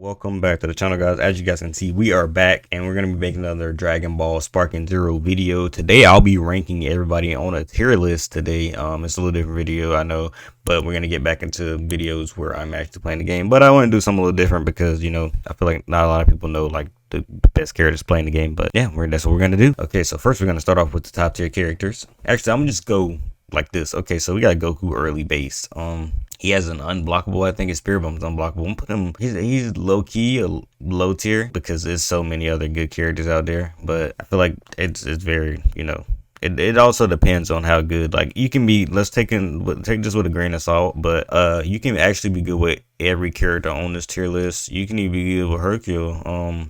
Welcome back to the channel, guys. As you guys can see, we are back and we're going to be making another Dragon Ball Sparking Zero video. Today I'll be ranking everybody on a tier list today. It's a little different video, I know, but we're going to get back into videos where I'm actually playing the game. But I want to do something a little different because, you know, I feel like not a lot of people know like the best characters playing the game. But yeah, that's what we're going to do. Okay, so first we're going to start off with the top tier characters. Actually, I'm going to just go like this. Okay, so we got Goku early base. He has an unblockable, I think his Spirit Bomb is unblockable. I'm putting him, he's low-key a low tier because there's so many other good characters out there. But I feel like it's very, you know, it also depends on how good, like, you can be, take this with a grain of salt, but you can actually be good with every character on this tier list. You can even be good with Hercule.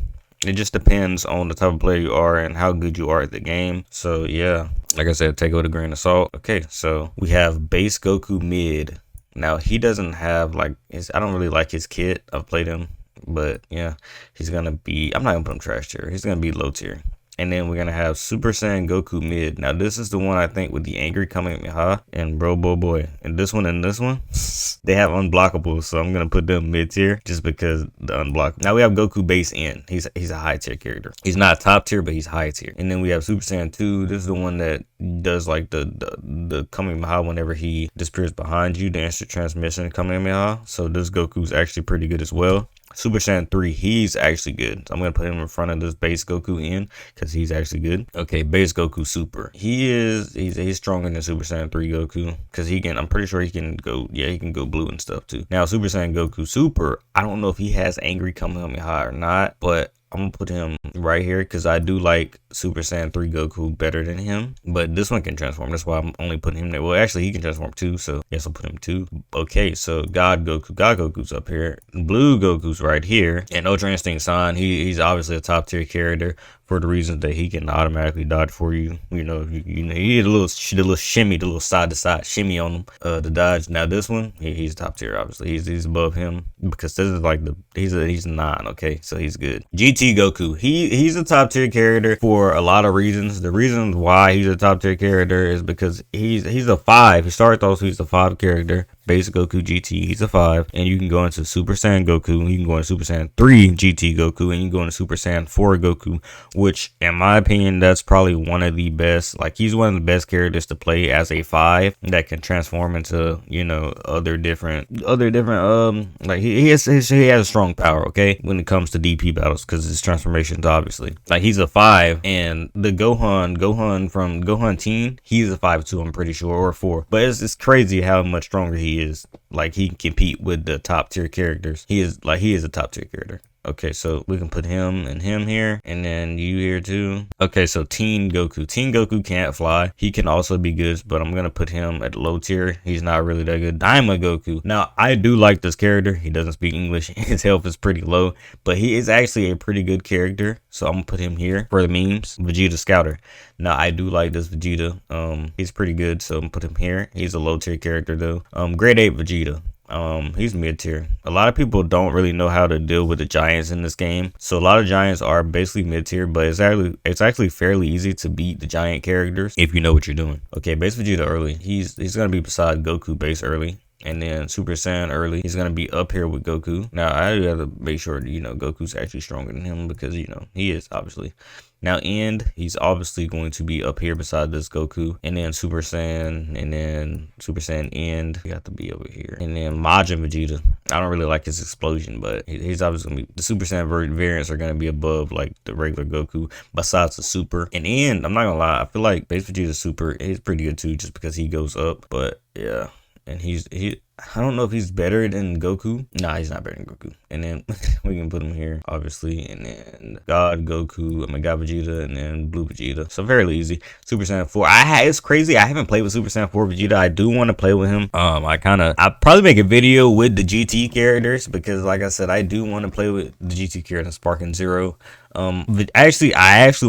It just depends on the type of player you are and how good you are at the game. So yeah, like I said, take it with a grain of salt. Okay, so we have base Goku mid. Now he doesn't have like I don't really like his kit. I've played him, but yeah, he's gonna be, I'm not gonna put him trash tier. He's gonna be low tier. And then we're gonna have Super Saiyan Goku mid. Now this is the one I think with the angry Kamehameha and boy. And this one, they have unblockables, so I'm gonna put them mid tier just because the unblock. Now we have Goku base in. He's a high tier character. He's not top tier, but he's high tier. And then we have Super Saiyan 2. This is the one that does like the Kamehameha whenever he disappears behind you, the instant transmission Kamehameha. So this Goku's actually pretty good as well. Super Saiyan 3, he's actually good. So I'm going to put him in front of this base Goku in because he's actually good. Okay, base Goku Super. He's stronger than Super Saiyan 3 Goku because I'm pretty sure he can go, yeah, he can go blue and stuff too. Now, Super Saiyan Goku Super, I don't know if he has angry Kamehameha or not, but I'm gonna put him right here because I do like Super Saiyan 3 Goku better than him. But this one can transform. That's why I'm only putting him there. Well, actually, he can transform too. So yes, I'll put him too. Okay, so God Goku's up here. Blue Goku's right here. And Ultra Instinct San, he's obviously a top tier character for the reasons that he can automatically dodge for you. You know, you need a little shimmy, the little side to side shimmy on him to dodge. Now this one, he's top tier. Obviously, he's above him because this is like he's 9. Okay, so he's good. GT Goku, he's a top tier character for a lot of reasons. The reasons why he's a top tier character is because he's a 5. He starts off, so he's a 5 character. Base Goku GT, he's a 5, and you can go into Super Saiyan Goku, you can go into Super Saiyan 3 GT Goku, and you can go into Super Saiyan 4 Goku, which in my opinion, that's probably one of the best, like he's one of the best characters to play as a 5 that can transform into, you know, other different like he has a strong power, okay, when it comes to DP battles because his transformations, obviously, like he's a 5, and the Gohan from Gohan Teen, he's a 5 too, I'm pretty sure, or 4, but it's crazy how much stronger he is. Like he can compete with the top tier characters. He is a top tier character. Okay, so we can put him and him here, and then you here too. Okay, so Teen Goku can't fly. He can also be good, but I'm gonna put him at low tier. He's not really that good. Daima Goku. Now, I do like this character. He doesn't speak English. His health is pretty low, but he is actually a pretty good character. So I'm gonna put him here for the memes. Vegeta Scouter. Now, I do like this Vegeta. He's pretty good, so I'm gonna put him here. He's a low tier character though. Grade 8 Vegeta. He's mid tier. A lot of people don't really know how to deal with the giants in this game, so a lot of giants are basically mid tier, but it's actually fairly easy to beat the giant characters if you know what you're doing. Okay, base Vegeta early, he's gonna be beside Goku base early, and then Super Saiyan early, he's gonna be up here with Goku. Now I have to make sure, you know, Goku's actually stronger than him because, you know, he is obviously. Now End, he's obviously going to be up here beside this Goku, and then Super Saiyan, and then Super Saiyan End, he got to be over here, and then Majin Vegeta. I don't really like his explosion, but he's obviously gonna be, the Super Saiyan variants are gonna be above like the regular Goku, besides the Super. And End, I'm not gonna lie, I feel like base Vegeta Super is pretty good too, just because he goes up. But yeah, and I don't know if he's better than Goku. Nah, he's not better than Goku. And then we can put him here, obviously. And then God Goku, God Vegeta, and then Blue Vegeta. So fairly easy. Super Saiyan 4. It's crazy. I haven't played with Super Saiyan 4 Vegeta. I do want to play with him. I'll probably make a video with the GT characters because, like I said, I do want to play with the GT characters, Sparking Zero. I actually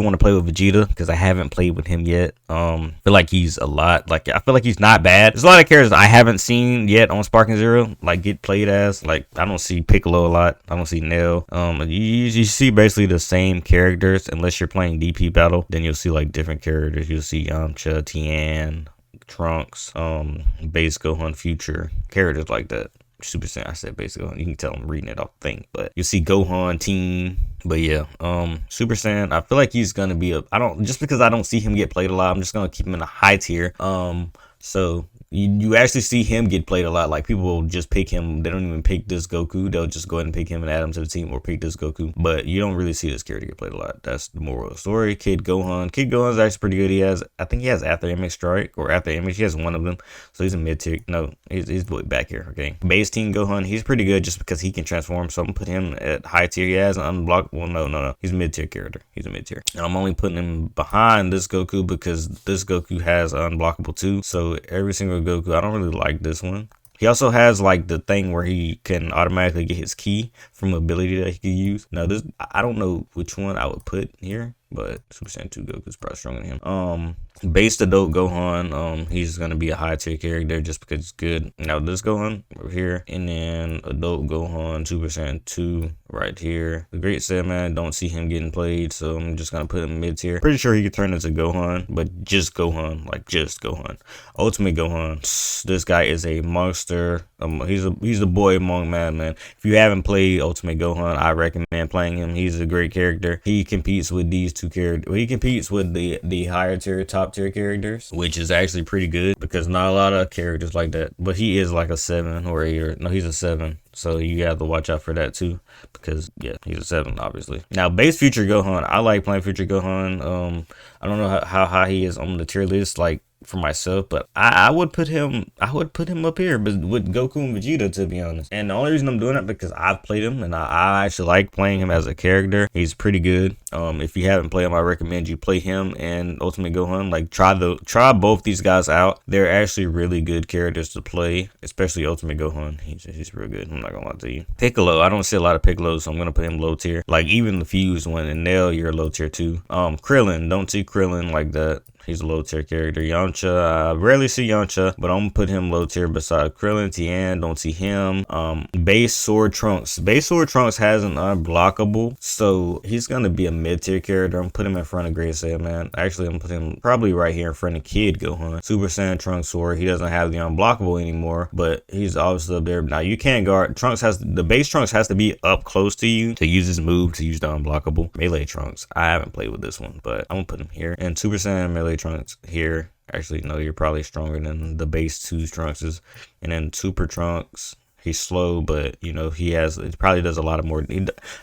want to play with Vegeta because I haven't played with him yet. I feel like he's a lot, like I feel like he's not bad. There's a lot of characters I haven't seen yet on Sparking Zero, like get played as. Like I don't see Piccolo a lot. I don't see Nell. You see basically the same characters unless you're playing DP battle. Then you'll see like different characters. You'll see Yamcha, Tien, Trunks, base Gohan, Future, characters like that. Super Saiyan. I said base Gohan. You can tell I'm reading it off the thing, but you see Gohan team. But yeah, Super Saiyan. I feel like he's gonna be a. I don't just because I don't see him get played a lot. I'm just gonna keep him in a high tier. So you actually see him get played a lot. Like people will just pick him. They don't even pick this Goku. They'll just go ahead and pick him and add him to the team, or pick this Goku. But you don't really see this character get played a lot. That's the moral of the story. Kid Gohan. Kid Gohan's actually pretty good. I think he has After Image Strike or After Image. He has one of them. So he's a mid tier. No, he's back here. Okay. Base team Gohan. He's pretty good just because he can transform. So I'm gonna put him at high tier. He has an unblockable. No. He's a mid tier character. He's a mid tier. And I'm only putting him behind this Goku because this Goku has unblockable too. So every single Goku, I don't really like this one. He also has like the thing where he can automatically get his key from ability that he can use. Now this, I don't know which one I would put here, but Super Saiyan 2 Goku is probably stronger than him. Base adult Gohan, he's gonna be a high tier character just because it's good. Now this Gohan over here, and then adult Gohan, Super Saiyan 2 right here. The Great Saiyaman, don't see him getting played, so I'm just gonna put him mid tier. Pretty sure he could turn into Gohan, but just Gohan, like just Gohan. Ultimate Gohan, this guy is a monster. He's a boy among madmen. If you haven't played Ultimate Gohan, I recommend playing him. He's a great character. He competes with these two characters. He competes with the higher tier, top tier characters, which is actually pretty good because not a lot of characters like that. But he is like a 7 or 8 or no, he's a 7. So you have to watch out for that too, because yeah, he's a 7 obviously. Now base Future Gohan, I like playing Future Gohan. I don't know how high he is on the tier list, like for myself, but I would put him up here, but with Goku and Vegeta, to be honest. And the only reason I'm doing that because I've played him and I actually like playing him as a character. He's pretty good. If you haven't played him, I recommend you play him and Ultimate Gohan. Like try both these guys out. They're actually really good characters to play, especially Ultimate Gohan. He's real good. I'm not gonna lie to you. Piccolo, I don't see a lot of Piccolos, so I'm gonna put him low tier. Like even the fused one, and Nail, you're low tier too. Krillin, don't see Krillin like that. He's a low tier character. Yamcha, I rarely see Yamcha, but I'm gonna put him low tier beside Krillin. Tien, don't see him. Base Sword Trunks. Base Sword Trunks has an unblockable, so he's gonna be a mid tier character. I'm gonna put him in front of Great Saiyaman. Actually, I'm gonna put him probably right here in front of Kid Gohan. Super Saiyan Trunks Sword. He doesn't have the unblockable anymore, but he's obviously up there. Now you can't guard. The base Trunks has to be up close to you to use his move to use the unblockable. Melee Trunks. I haven't played with this one, but I'm gonna put him here. And Super Saiyan Melee Trunks here. Actually, no, you're probably stronger than the base 2 Trunkses. And then Super Trunks, he's slow, but you know he probably does a lot of more.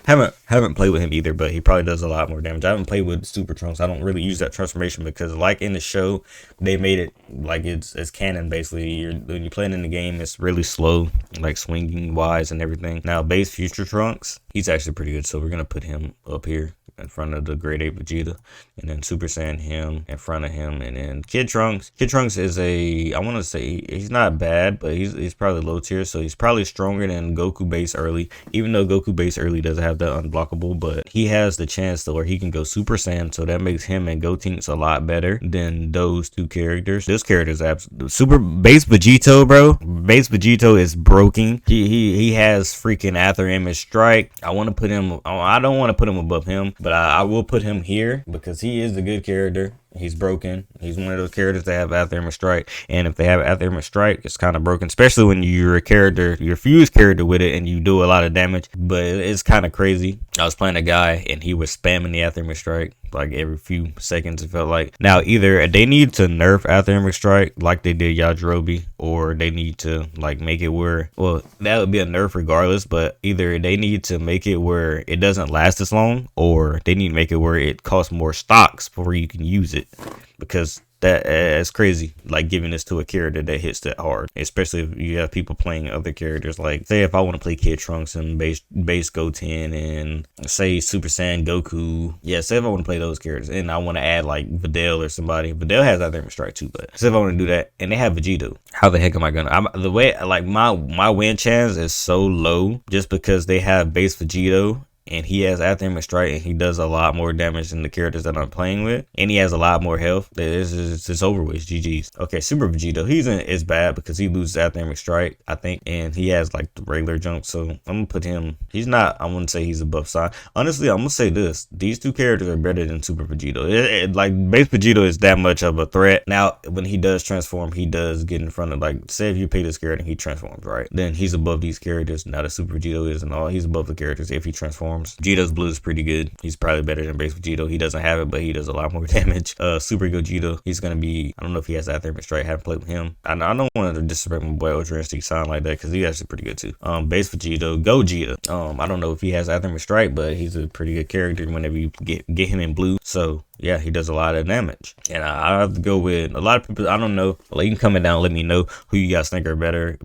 Haven't played with him either, but he probably does a lot more damage. I haven't played with Super Trunks. I don't really use that transformation because, like in the show, they made it like it's canon basically. When you're playing in the game, it's really slow, like swinging wise and everything. Now, base Future Trunks, he's actually pretty good, so we're gonna put him up here in front of the Great Ape Vegeta, and then Super Saiyan him in front of him, and then Kid Trunks. Kid Trunks is I want to say he's not bad, but he's probably low tier, so he's probably stronger than Goku base early, even though Goku base early doesn't have that unblockable, but he has the chance to where he can go Super Saiyan, so that makes him and Gotenks a lot better than those two characters. This character is absolutely super. Base Vegito, bro. Base Vegito is broken. He has freaking After Image Strike. I want to put him. I don't want to put him above him, but I will put him here because he is a good character. He's broken. He's one of those characters that have After Image Strike, and if they have After Image Strike, it's kind of broken, especially when you're your fused character with it and you do a lot of damage. But it's kind of crazy. I was playing a guy and he was spamming the After Image Strike like every few seconds, it felt like. Now either they need to nerf After Image Strike like they did Yajirobe, or they need to like make it where, well, that would be a nerf regardless, but either they need to make it where it doesn't last as long, or they need to make it where it costs more stocks before you can use it, because that's crazy, like giving this to a character that hits that hard, especially if you have people playing other characters. Like say if I want to play Kid Trunks and base Goten and say Super Saiyan Goku, yeah, say if I want to play those characters and I want to add like Videl or somebody. Videl has After Image Strike too, but say if I want to do that and they have Vegito, how the heck am I gonna? The way like my win chance is so low just because they have base Vegito and he has After Image Strike, and he does a lot more damage than the characters that I'm playing with, and he has a lot more health. It's over with. GG's. Okay, Super Vegeta. Is bad because he loses After Image Strike, I think, and he has like the regular junk. So I'm gonna put him. He's not. I wouldn't say he's a buff side. Honestly, I'm gonna say this: these two characters are better than Super Vegeta. Like base Vegeta is that much of a threat. Now, when he does transform, he does get in front of, like, say if you pay this character and he transforms, right? Then he's above these characters. Now the Super Vegeta is and all. He's above the characters if he transforms. Vegeta's blue is pretty good. He's probably better than base Vegeta. He doesn't have it, but he does a lot more damage. Super Gogeta, he's gonna be, I don't know if he has After Image Strike. I haven't played with him. I don't want to disrespect my boy Ultra Instinct sound like that because he's actually pretty good too. Base Vegeta, Gogeta. I don't know if he has After Image Strike, but he's a pretty good character whenever you get him in blue. So yeah, he does a lot of damage. And I have to go with a lot of people. I don't know. Like, you can comment down, let me know who you guys think are better,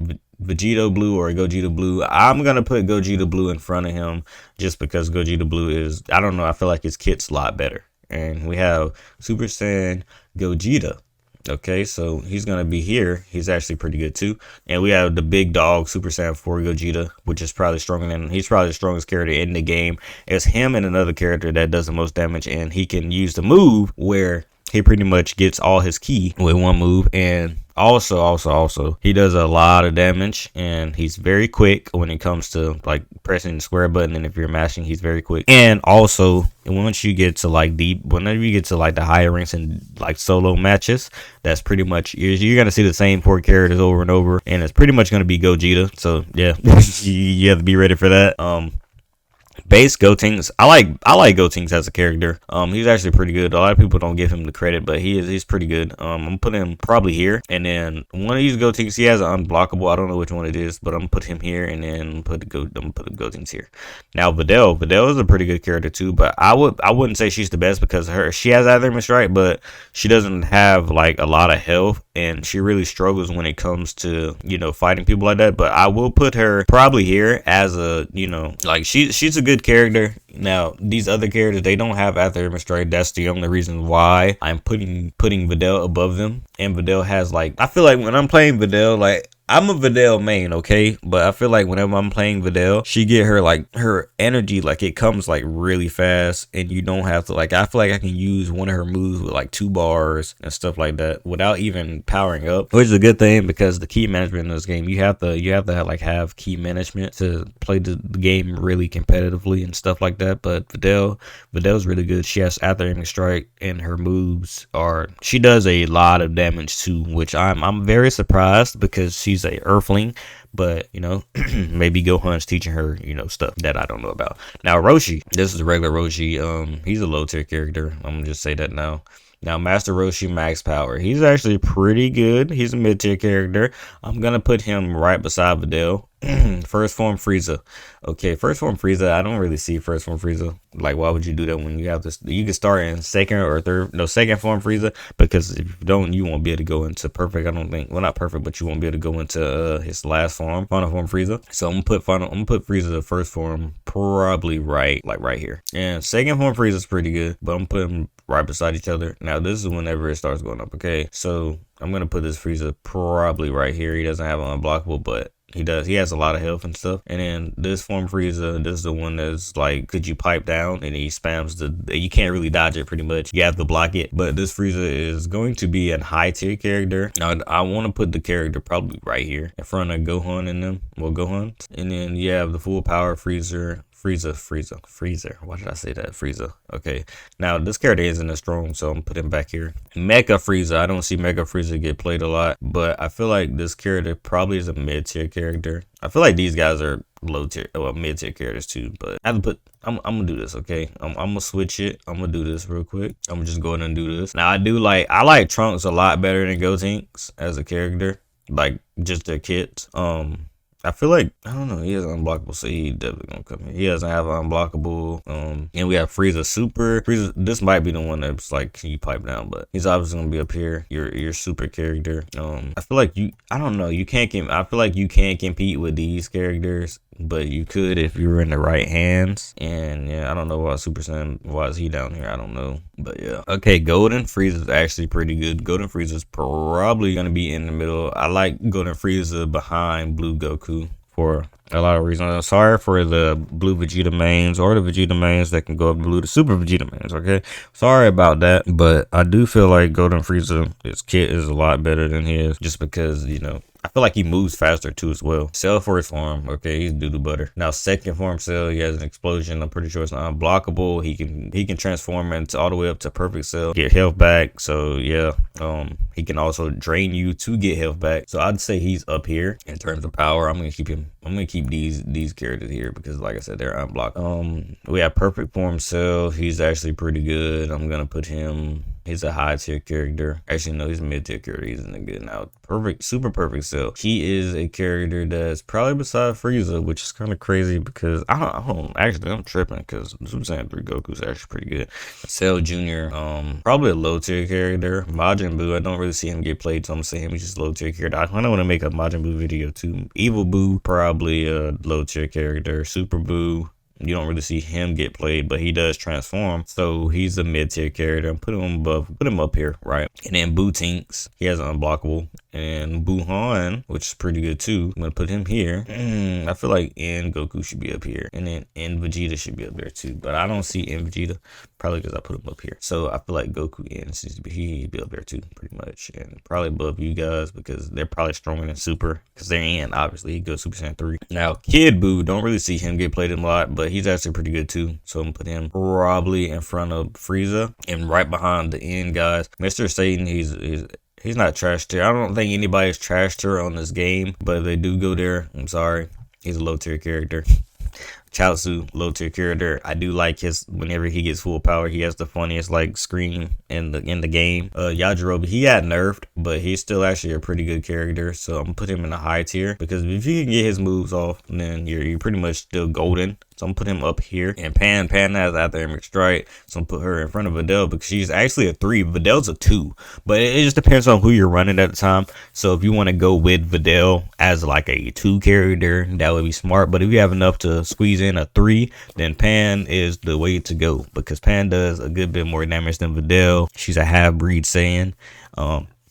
Vegeta blue or Gogeta blue. I'm gonna put Gogeta blue in front of him just because Gogeta blue is, I don't know, I feel like his kit's a lot better. And we have Super Saiyan Gogeta. Okay, so he's gonna be here. He's actually pretty good too. And we have the big dog Super Saiyan 4 Gogeta, which is probably stronger than, he's probably the strongest character in the game. It's him and another character that does the most damage, and he can use the move where he pretty much gets all his ki with one move. And also he does a lot of damage, and he's very quick when it comes to like pressing the square button, and if you're mashing, he's very quick. And also once you get to like whenever you get to like the higher ranks and like solo matches, that's pretty much, you're gonna see the same 4 characters over and over, and it's pretty much gonna be Gogeta. So yeah, you have to be ready for that. Base Gotenks, I like Gotenks as a character. He's actually pretty good. A lot of people don't give him the credit, but he's pretty good. I'm gonna put him probably here, and then one of these Gotenks, he has an unblockable. I don't know which one it is, but I'm gonna put him here, and then I'm gonna put the Gotenks here. Now Videl is a pretty good character too, but I wouldn't say she's the best because she has After Image Strike, but she doesn't have like a lot of health, and she really struggles when it comes to, you know, fighting people like that. But I will put her probably here as a, you know, like she's a good character. Now these other characters, they don't have After Image Strike. That's the only reason why I'm putting Videl above them. And Videl has, like, I feel like when I'm playing Videl, like, I'm a Videl main, okay? But I feel like whenever I'm playing Videl, she get her, like, her energy, like, it comes, like, really fast. And you don't have to, like, I feel like I can use one of her moves with, like, 2 bars and stuff like that without even powering up. Which is a good thing because the key management in this game, you have to have key management to play the game really competitively and stuff like that. But Videl's really good. She has After Image Strike, and her moves she does a lot of damage too, which I'm very surprised because she's a earthling. But, you know, maybe Gohan's teaching her, you know, stuff that I don't know about. Now Roshi, this is the regular Roshi. He's a low tier character. I'm gonna just say that now. Now, Master Roshi Max Power. He's actually pretty good. He's a mid-tier character. I'm going to put him right beside Videl. First Form Frieza. Okay, First Form Frieza. I don't really see First Form Frieza. Like, why would you do that when you have this? You can start in second Form Frieza, because if you don't, you won't be able to go into perfect. I don't think. Well, not perfect, but you won't be able to go into his last form, Final Form Frieza. So I'm gonna put Frieza the first form probably right here. And second form Frieza is pretty good, but I'm putting them right beside each other. Now this is whenever it starts going up. Okay, so I'm gonna put this Frieza probably right here. He doesn't have an unblockable, but he does. He has a lot of health and stuff. And then this form Frieza, this is the one that's like, could you pipe down? And he spams you can't really dodge it pretty much. You have to block it. But this Frieza is going to be a high tier character. Now I want to put the character probably right here in front of Gohan and them. Well, Gohan. And then you have the full power Freezer. Why did I say that? Frieza. Okay. Now this character isn't as strong, so I'm putting him back here. Mecha Frieza. I don't see Mecha Frieza get played a lot, but I feel like this character probably is a mid tier character. I feel like these guys are low tier, well, mid tier characters too. But I have to put. I'm gonna do this. Okay. I'm gonna switch it. I'm gonna do this real quick. I'm gonna just go ahead and do this. Now I like Trunks a lot better than Gotenks as a character. Like just their kits. I feel like, I don't know, he has unblockable, so he definitely gonna come here. He doesn't have unblockable. And we have Frieza Super. Frieza, this might be the one that's like, can you pipe down? But he's obviously gonna be up here. Your super character. I feel like I don't know, I feel like you can't compete with these characters, but you could if you were in the right hands. And yeah, I don't know why Super Saiyan, why is he down here? I don't know. But yeah. Okay, Golden Frieza is actually pretty good. Golden Frieza is probably gonna be in the middle. I like Golden Frieza behind Blue Goku for a lot of reasons. I'm sorry for the blue Vegeta mains or the Vegeta mains that can go up blue to super Vegeta mains, okay? Sorry about that, but I do feel like Golden Frieza, his kit is a lot better than his, just because, you know, I feel like he moves faster too as well. Cell first form, okay, he's doo-doo butter. Now second form Cell, he has an explosion. I'm pretty sure it's not unblockable. He can transform into all the way up to perfect Cell, get health back. So yeah, he can also drain you to get health back. So I'd say he's up here in terms of power. I'm gonna keep these characters here because, like I said, they're unblocked. We have perfect form Cell. He's actually pretty good. I'm gonna put him. He's a high tier character. Actually, no, he's a mid tier character. He's in the good now. Perfect, super perfect Cell. He is a character that's probably beside Frieza, which is kind of crazy because I'm tripping because Super Saiyan 3 Goku is actually pretty good. Cell Jr. Probably a low tier character. Majin Buu, I don't really see him get played, so I'm gonna say him. He's just low tier character. I kind of want to make a Majin Buu video too. Evil Buu, probably a low tier character. Super Buu, you don't really see him get played, but he does transform, so he's a mid-tier character. Put him up here, right? And then Boo Tinks, he has an unblockable. And Gohan, which is pretty good too. I'm gonna put him here. I feel like N Goku should be up here, and then N Vegeta should be up there too. But I don't see N Vegeta, probably because I put him up here. So I feel like Goku N he'd be up there too, pretty much, and probably above you guys because they're probably stronger than Super, because they're N. Obviously, he goes Super Saiyan 3. Now Kid Buu, don't really see him get played a lot, but he's actually pretty good too. So I'm gonna put him probably in front of Frieza and right behind the N guys. Mr. Satan, he's not trash tier. I don't think anybody's trash tier on this game, but if they do go there, I'm sorry. He's a low tier character. Chaozu, low tier character. I do like his, whenever he gets full power, he has the funniest like scream in the game. Yajirobe, he got nerfed, but he's still actually a pretty good character, so I'm gonna put him in a high tier because if you can get his moves off, then you're pretty much still golden. So I'm gonna put him up here. And Pan has Antagonists Strike, so I'm gonna put her in front of Videl because she's actually a 3. Videl's a 2, but it just depends on who you're running at the time. So if you want to go with Videl as like a 2 character, that would be smart. But if you have enough to squeeze in a 3, then Pan is the way to go because Pan does a good bit more damage than Videl. She's a half-breed Saiyan.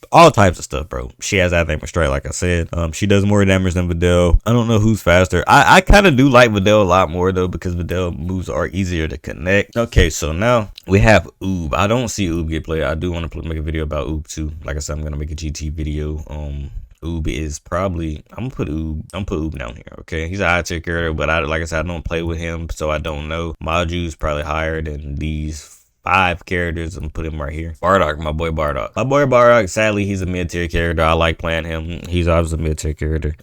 All types of stuff, bro. She has Antagonists Strike, like I said. She does more damage than Videl. I don't know who's faster. I kind of do like Videl a lot more though because Videl moves are easier to connect. Okay, so now we have Oob. I don't see Oob get played. I do want to make a video about Oob too. Like I said, I'm gonna make a GT video. Oob is probably, I'm gonna put Oob down here. Okay, he's a high tier character, but like I said, I don't play with him, so I don't know. Maju's probably higher than these 5 characters. I'm gonna put him right here. Bardock, my boy Bardock. Sadly, he's a mid-tier character. I like playing him. He's obviously a mid-tier character.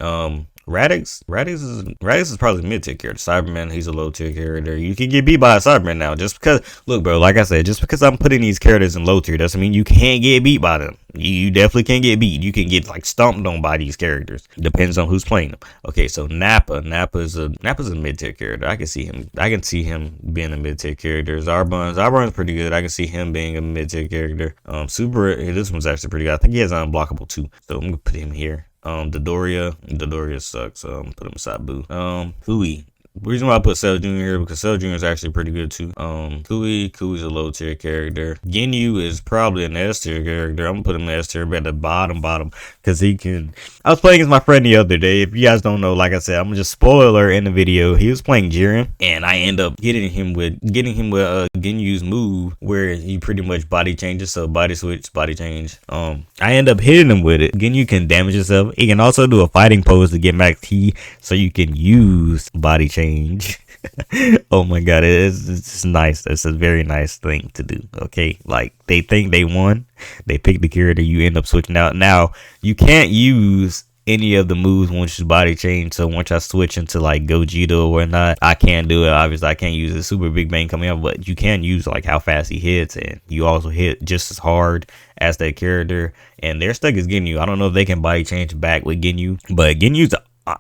Radix is probably a mid-tier character. Cyberman, he's a low-tier character. You can get beat by a Cyberman now. Just because, look, bro, like I said, just because I'm putting these characters in low tier doesn't mean you can't get beat by them. You definitely can get beat. You can get like stomped on by these characters. Depends on who's playing them. Okay, so Nappa's a mid-tier character. I can see him being a mid-tier character. Zarbon's pretty good. I can see him being a mid-tier character. Super, this one's actually pretty good. I think he has unblockable too. So I'm gonna put him here. Dodoria sucks. Put him beside Boo. Hui. The reason why I put Cell Jr. here because Cell Jr. is actually pretty good too. Kui's a low tier character. Ginyu is probably an S tier character. I'm gonna put him in S tier, but at the bottom because he can. I was playing as my friend the other day. If you guys don't know, like I said, I'm gonna just spoiler alert in the video. He was playing Jiren, and I end up getting him with Ginyu's move where he pretty much body changes. So body switch, body change. I end up hitting him with it. Ginyu can damage himself. He can also do a fighting pose to get max T, so you can use body change. Oh my god, it's nice. It's a very nice thing to do. Okay, like they think they won, they pick the character, you end up switching out. Now you can't use any of the moves once you body change. So once I switch into like Gogeta or whatnot, I can't do it. Obviously I can't use a super big bang coming out, but you can use like how fast he hits, and you also hit just as hard as that character. And their stuck is Ginyu. I don't know if they can body change back with Ginyu, but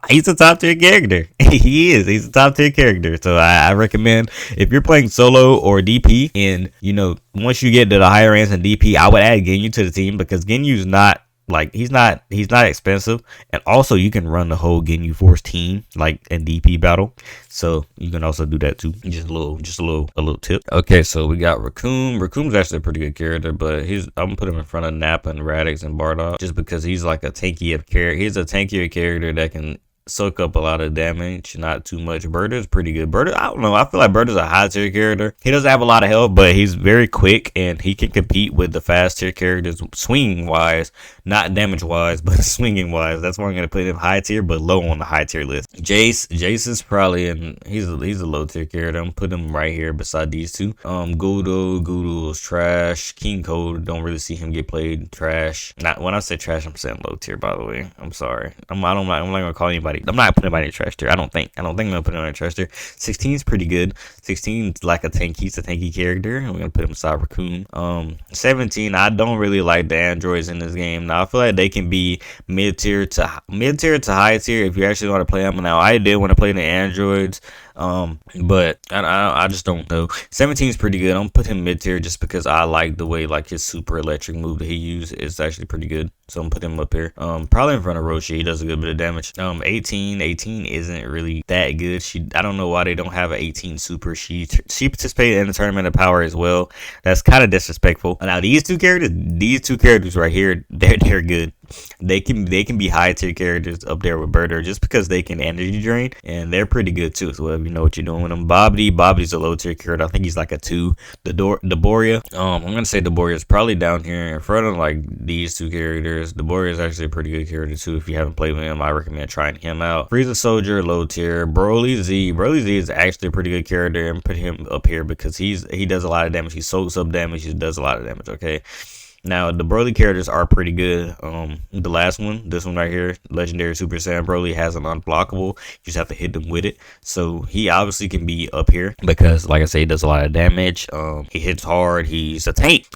he's a top tier character. He's a top tier character. So I recommend if you're playing solo or DP, and you know, once you get to the higher ranks in DP, I would add Ginyu to the team because Ginyu's not like, he's not expensive, and also you can run the whole Ginyu Force team like in DP battle, so you can also do that too. Just a little tip. Okay, so we got Raccoon. Raccoon's actually a pretty good character, but I'm gonna put him in front of Nappa and Radix and Bardock just because he's like a tankier character. He's a tankier character that can soak up a lot of damage, not too much. Burter's pretty good. Burter, I don't know. I feel like Burter's a high tier character. He doesn't have a lot of health, but he's very quick and he can compete with the fast tier characters swinging wise, not damage wise, but swinging wise. That's why I'm gonna put him high tier, but low on the high tier list. Jace is probably he's a low tier character. I'm putting him right here beside these two. Gudo's trash. King Code, don't really see him get played. Trash. Not when I say trash, I'm saying low tier. By the way, I'm sorry. I'm not gonna call anybody. I'm not putting anybody in trash tier. I don't think I'm gonna put him in trash tier. 16 is pretty good. 16's like a tank. He's a tanky character. I'm gonna put him beside Raccoon. 17. I don't really like the androids in this game. Now I feel like they can be mid tier to high tier if you actually want to play them. Now I did want to play the androids. But I just don't know. 17 is pretty good. I'm gonna put him mid tier just because I like the way like his super electric move that he used is actually pretty good. So I'm gonna put him up here. Probably in front of Roshi. He does a good bit of damage. 18 isn't really that good. I don't know why they don't have an 18 super. She participated in the tournament of power as well. That's kind of disrespectful. Now these two characters right here, they're good. They can be high tier characters up there with Burter just because they can energy drain and they're pretty good too. So if you know what you're doing with them. Bobby's a low tier character. I think he's like a 2. Deboria. I'm gonna say Deboria is probably down here in front of like these two characters. Deboria is actually a pretty good character too. If you haven't played with him, I recommend trying him out. Frieza Soldier, low tier. Broly Z is actually a pretty good character and put him up here because he does a lot of damage. He soaks up damage. He does a lot of damage. Okay. Now, the Broly characters are pretty good. The last one, this one right here, Legendary Super Saiyan Broly, has an unblockable. You just have to hit them with it. So, he obviously can be up here because, like I say, he does a lot of damage. He hits hard. He's a tank.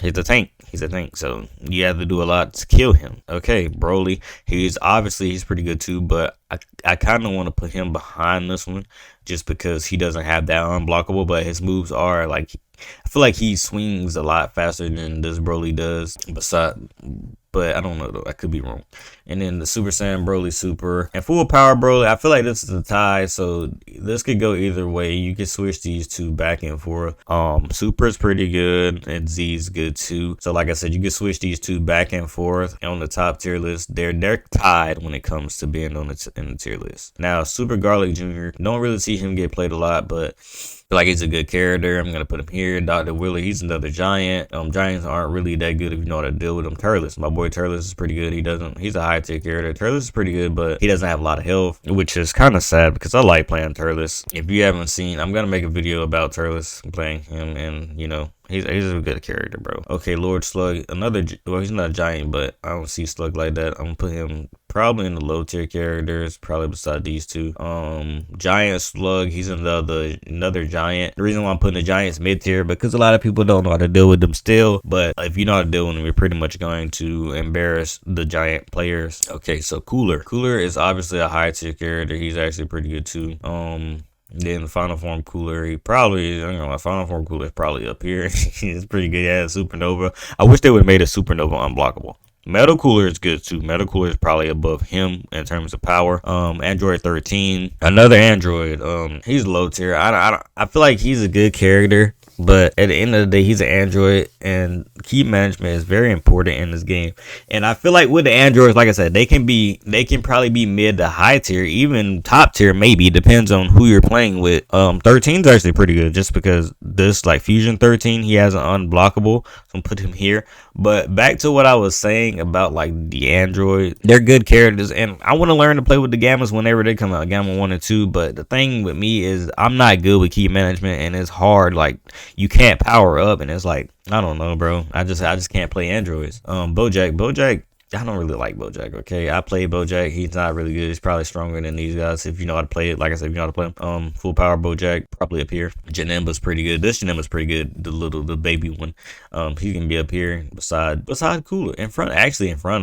So, you have to do a lot to kill him. Okay, Broly, he's pretty good too, but I kind of want to put him behind this one just because he doesn't have that unblockable, but his moves are like, I feel like he swings a lot faster than this Broly does. But I don't know though. I could be wrong. And then the Super Saiyan Broly Super and Full Power Broly. I feel like this is a tie, so this could go either way. You can switch these two back and forth. Super is pretty good and Z is good too. So like I said, you can switch these two back and forth on the top tier list. They're tied when it comes to being on in the tier list. Now Super Garlic Jr. Don't really see him get played a lot, but feel like he's a good character. I'm gonna put him here. Dr. Willie, he's another giant. Giants aren't really that good if you know how to deal with them. Turles, my boy Turles is pretty good. He's a high tier character. Turles is pretty good, but he doesn't have a lot of health, which is kind of sad because I like playing Turles. If you haven't seen, I'm gonna make a video about Turles playing him, and you know, he's a good character, bro. Okay, Lord Slug, he's not a giant, but I don't see Slug like that. I'm gonna put him probably in the low tier characters, probably beside these two. Giant Slug, he's another giant. The reason why I'm putting the giants mid tier because a lot of people don't know how to deal with them still, but if you know how to deal with them, you're pretty much going to embarrass the giant players. Okay, so Cooler is obviously a high tier character. He's actually pretty good too. Then the Final Form Cooler, my Final Form Cooler is probably up here. It's pretty good. Yeah, Supernova. I wish they would have made a Supernova unblockable. Metal Cooler is good too. Metal Cooler is probably above him in terms of power. Android 13, another Android. He's low tier. I feel like he's a good character, but at the end of the day, he's an Android, and key management is very important in this game. And I feel like with the Androids, like I said, they can probably be mid to high tier, even top tier, maybe. Depends on who you're playing with. 13 is actually pretty good, just because this, like Fusion 13, he has an unblockable, so I'm put him here. But back to what I was saying about like the Android, they're good characters, and I want to learn to play with the Gammas whenever they come out, Gamma 1 and 2. But the thing with me is I'm not good with key management, and it's hard. Like, you can't power up, and it's like, I don't know, bro. I just can't play androids. Bojack, I don't really like Bojack. Okay, I played Bojack. He's not really good. He's probably stronger than these guys if you know how to play it. Like I said, if you know how to play him. Full power Bojack, probably up here. Janemba's pretty good. This Janemba's pretty good. The baby one. He can be up here beside Cooler, in front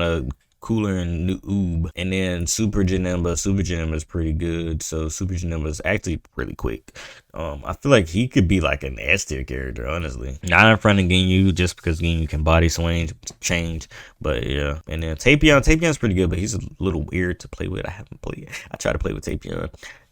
of Cooler and Noob. And then Super Janemba is pretty good. So Super Janemba is actually really quick. I feel like he could be like an S tier character, honestly. Not in front of Ginyu, just because Ginyu can body swing change. But yeah. And then Tapion's pretty good, but he's a little weird to play with. I tried to play with Tapion.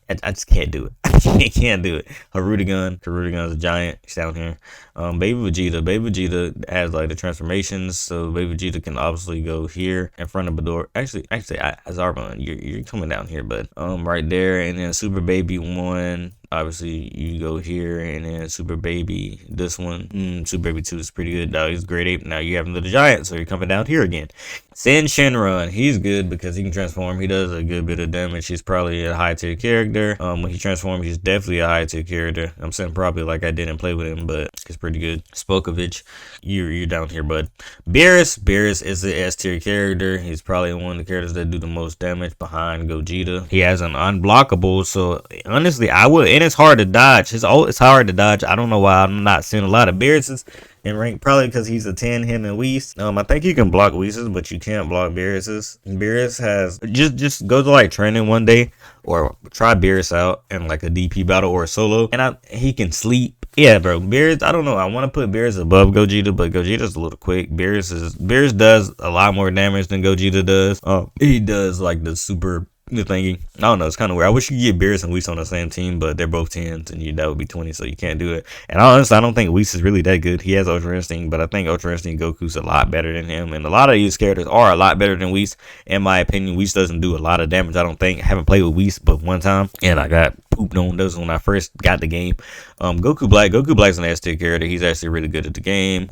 I just can't do it. I can't do it. Harudigan is a giant. He's down here. Baby Vegeta has like the transformations, so Baby Vegeta can obviously go here in front of the door. Actually, Azarban, you're coming down here, but right there, and then Super Baby 1. Obviously, you go here, and then Super Baby, this one. Super Baby 2 is pretty good. Now he's grade 8. Now you have Little Giant, so you're coming down here again. Sin Shenron, he's good because he can transform. He does a good bit of damage. He's probably a high tier character. When he transforms, he's definitely a high tier character. I'm saying probably like I didn't play with him, but he's pretty good. Spokovich, you're down here, bud. Beerus is the S tier character. He's probably one of the characters that do the most damage behind Gogeta. He has an unblockable, so honestly, I would, and it's hard to dodge. It's hard to dodge. I don't know why I'm not seeing a lot of Beeruses in rank, probably because he's a 10, him and Whis. I think you can block Whis, but you can't block Beeruses. Beerus has just go to like training one day or try Beerus out in like a DP battle or a solo, and he can sleep. Yeah, bro. Beerus, I don't know. I want to put Beerus above Gogeta, but Gogeta's a little quick. Beerus does a lot more damage than Gogeta does. He does like the super thingy. I don't know. It's kind of weird. I wish you could get Beerus and Whis on the same team, but they're both 10s, and that would be 20, so you can't do it. And honestly, I don't think Whis is really that good. He has Ultra Instinct, but I think Ultra Instinct Goku's a lot better than him, and a lot of these characters are a lot better than Whis. In my opinion, Whis doesn't do a lot of damage. I don't think. I haven't played with Whis but one time, and I got pooped on those when I first got the game. Goku Black's an S tier character. He's actually really good at the game,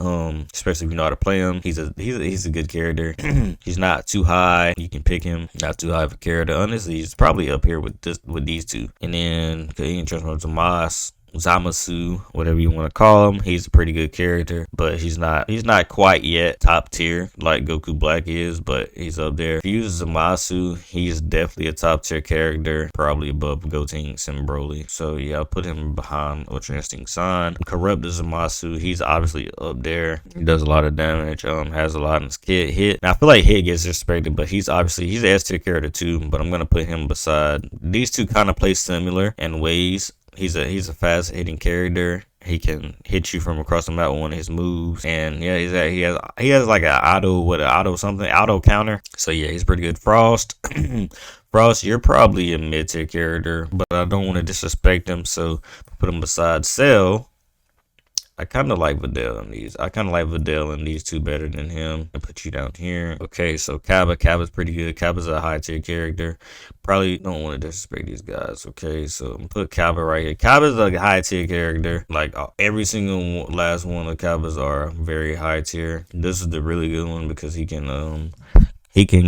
especially if you know how to play him. He's a good character. He's not too high. You can pick him. Not too high of a character. Honestly, he's probably up here with these two. And then he can transform to Zamasu, whatever you want to call him. He's a pretty good character, but he's not quite yet top tier like Goku Black is, but he's up there. If he uses Zamasu, he's definitely a top tier character, probably above Gotenks and Broly. So yeah, I'll put him behind Ultra Instinct San. Corrupt Zamasu, he's obviously up there. He does a lot of damage, has a lot in his hit. Now I feel like hit gets disrespected, but he's an S tier character too, but I'm gonna put him beside. These two kind of play similar in ways. He's a fast hitting character. He can hit you from across the map with one of his moves, and yeah, he has like an auto counter. So yeah, he's pretty good. Frost, Frost, you're probably a mid tier character, but I don't want to disrespect him, so put him beside Cell. I kind of like Videl in these. I kind of like Videl in these two better than him. I put you down here. Okay, so Cabba's pretty good. Cabba's a high tier character. Probably don't want to disrespect these guys. Okay, so I'm gonna put Cabba right here. Cabba's a high tier character. Like every single last one of Cabba's are very high tier. This is the really good one because he can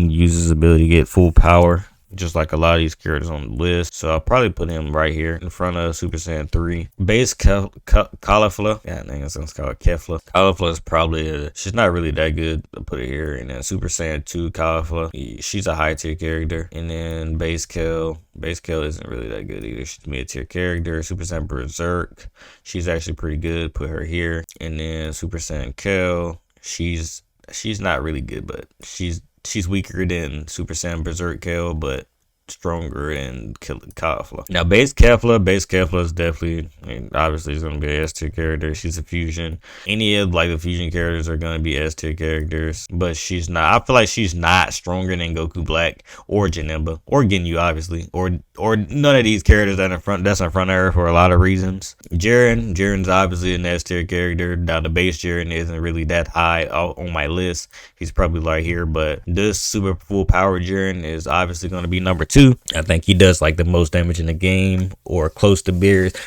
use his ability to get full power, just like a lot of these characters on the list. So I'll probably put him right here in front of Super Saiyan 3. Base Caulifla. Yeah, I think it's called Kefla. Caulifla is probably she's not really that good. I'll put it here. And then Super Saiyan 2 Caulifla. She's a high tier character. And then Base Kel isn't really that good either. She's a mid tier character. Super Saiyan Berserk. She's actually pretty good. Put her here. And then Super Saiyan Kel. She's not really good, but she's weaker than Super Saiyan Berserk Kel, but stronger than Caulifla. Now, Base Kefla is definitely, obviously, is going to be an S tier character. She's a fusion. Any of like the fusion characters are going to be S tier characters, but she's not. I feel like she's not stronger than Goku Black or Janemba or Ginyu, obviously, or none of these characters that's in front of her for a lot of reasons. Jiren's obviously an S tier character. Now, the base Jiren isn't really that high on my list. He's probably right here, but this super full power Jiren is obviously going to be number 2. I think he does like the most damage in the game or close to Beerus.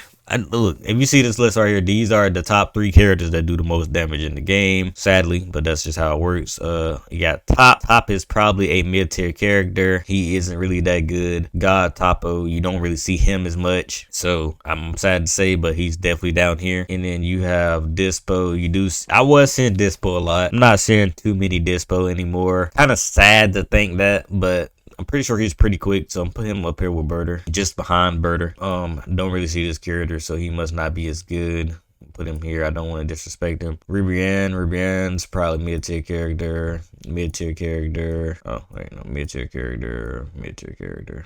Look, if you see this list right here, these are the top 3 characters that do the most damage in the game, sadly, but that's just how it works. You got Top is probably a mid-tier character. He isn't really that good. God Topo, you don't really see him as much, so I'm sad to say, but he's definitely down here. And then you have Dispo. I was seeing Dispo a lot. I'm not seeing too many Dispo anymore. Kind of sad to think that, but I'm pretty sure he's pretty quick, so I'm putting him up here with Birder, just behind Birder. Don't really see this character, so he must not be as good. put him here. I don't want to disrespect him. Ribrianne's probably mid-tier character. Oh, wait, no, mid-tier character.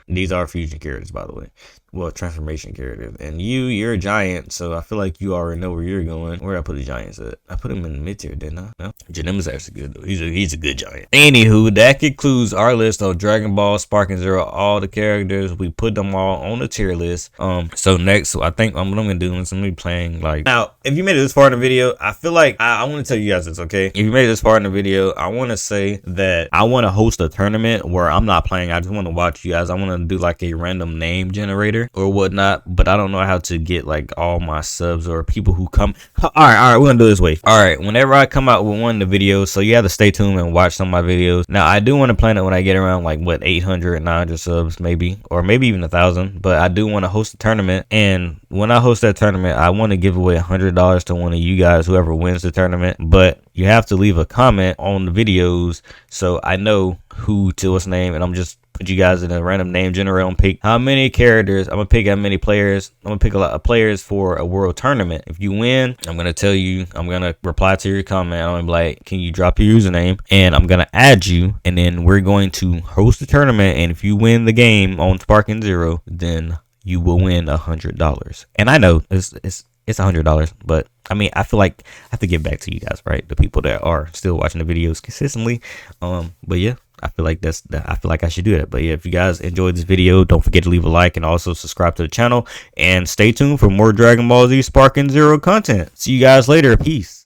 These are fusion characters, by the way. Well, transformation characters. And you're a giant, so I feel like you already know where you're going. Where did I put the giants at? I put him in the mid-tier, didn't I? No? Janem is actually good, though. He's a good giant. Anywho, that concludes our list of Dragon Ball, Sparking Zero, all the characters. We put them all on the tier list. So next, I think what I'm gonna do is I'm gonna be playing like, now, if you made it this far in the video, I feel like I want to tell you guys this, okay? If you made it this far in the video, I want to say that I want to host a tournament where I'm not playing. I just want to watch you guys. I want to do like a random name generator or whatnot, but I don't know how to get like all my subs or people who come. All right, we're gonna do it this way. All right, whenever I come out with one of the videos, so you have to stay tuned and watch some of my videos. Now, I do want to plan it when I get around like what 800, 900 subs, maybe, or maybe even 1,000. But I do want to host a tournament, and when I host that tournament, I want to give away $100 to one of you guys, whoever wins the tournament. But you have to leave a comment on the videos so I know who to what's name, and I'm just put you guys in a random name generator and pick how many characters. I'm gonna pick how many players. I'm gonna pick a lot of players for a world tournament. If you win, I'm gonna tell you, I'm gonna reply to your comment. I'm gonna be like, can you drop your username? And I'm gonna add you, and then we're going to host the tournament. And if you win the game on Sparking Zero, then you will win $100. And I know it's $100, but I mean, I feel like I have to give back to you guys, right? The people that are still watching the videos consistently. But yeah, I feel like I feel like I should do that. But yeah, if you guys enjoyed this video, don't forget to leave a like and also subscribe to the channel, and stay tuned for more Dragon Ball Z Sparking Zero content. See you guys later. Peace.